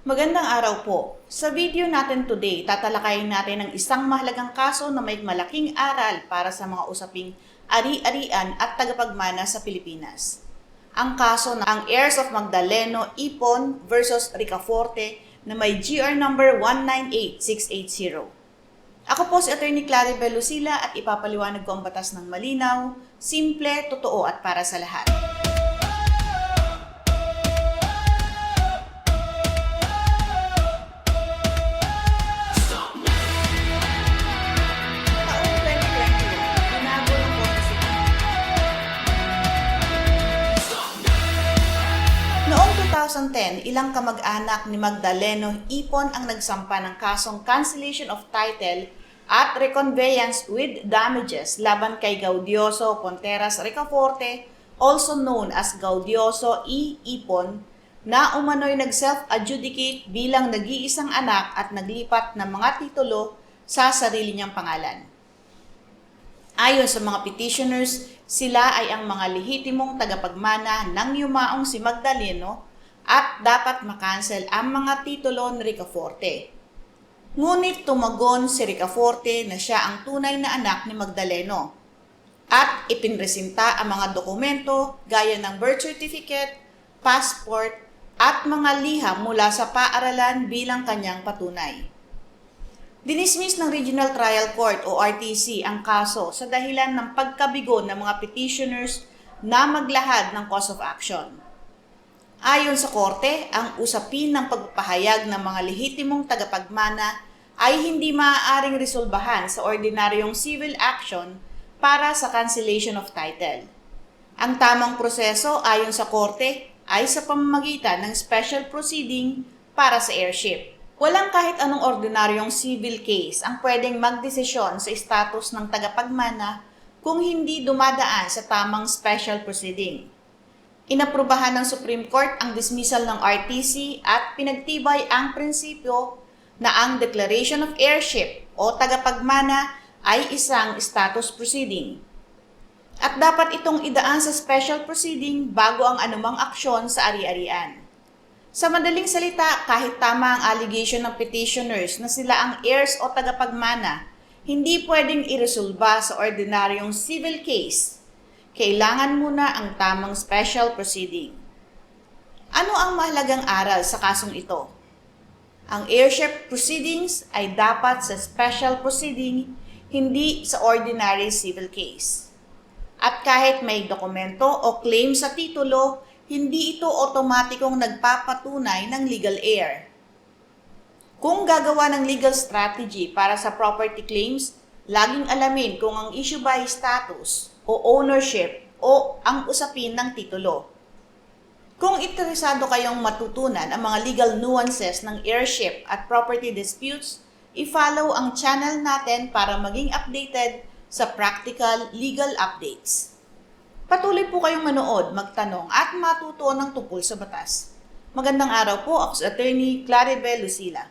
Magandang araw po. Sa video natin today, tatalakayin natin ang isang mahalagang kaso na may malaking aral para sa mga usaping ari-arian at tagapagmana sa Pilipinas. Ang kaso ng ang heirs of Magdaleno Ipon versus Ricaforte na may GR number 198680. Ako po si Attorney Claribel Lucila at ipapaliwanag ko ang batas ng malinaw, simple, totoo at para sa lahat. Taong 2021, binago ng Korte Suprema. Noong 2010, ilang kamag-anak ni Magdaleno Ipon ang nagsampa ng kasong cancellation of title at reconveyance with damages laban kay Gaudioso Ponteras Ricaforte, also known as Gaudioso E. Ipon, na umano'y nag-self-adjudicate bilang nag-iisang anak at naglipat ng mga titulo sa sarili niyang pangalan. Ayon sa mga petitioners, sila ay ang mga lehitimong tagapagmana ng yumaong si Magdaleno at dapat makancel ang mga titulo ni Ricaforte. Ngunit tumagon si Ricaforte na siya ang tunay na anak ni Magdaleno at ipinresinta ang mga dokumento gaya ng birth certificate, passport at mga liham mula sa paaralan bilang kanyang patunay. Dinismiss ng Regional Trial Court o RTC ang kaso sa dahilan ng pagkabigo ng mga petitioners na maglahad ng cause of action. Ayon sa korte, ang usapin ng pagpapahayag ng mga lehitimong tagapagmana ay hindi maaaring resolbahan sa ordinaryong civil action para sa cancellation of title. Ang tamang proseso ayon sa korte ay sa pamamagitan ng special proceeding para sa heirship. Walang kahit anong ordinaryong civil case ang pwedeng magdesisyon sa status ng tagapagmana kung hindi dumadaan sa tamang special proceeding. Inaprubahan ng Supreme Court ang dismissal ng RTC at pinagtibay ang prinsipyo na ang Declaration of Heirship o tagapagmana ay isang status proceeding. At dapat itong idaan sa special proceeding bago ang anumang aksyon sa ari-arian. Sa madaling salita, kahit tama ang allegation ng petitioners na sila ang heirs o tagapagmana, hindi pwedeng iresolba sa ordinaryong civil case. Kailangan muna ang tamang special proceeding. Ano ang mahalagang aral sa kasong ito? Ang heirship proceedings ay dapat sa special proceeding, hindi sa ordinary civil case. At kahit may dokumento o claim sa titulo, hindi ito otomatikong nagpapatunay ng legal heir. Kung gagawa ng legal strategy para sa property claims, laging alamin kung ang issue by status o ownership o ang usapin ng titulo. Kung interesado kayong matutunan ang mga legal nuances ng heirship at property disputes, i-follow ang channel natin para maging updated sa practical legal updates. Patuloy po kayong manood, magtanong at matuto ng tungkol sa batas. Magandang araw po, ako si Attorney Claribel Lucila.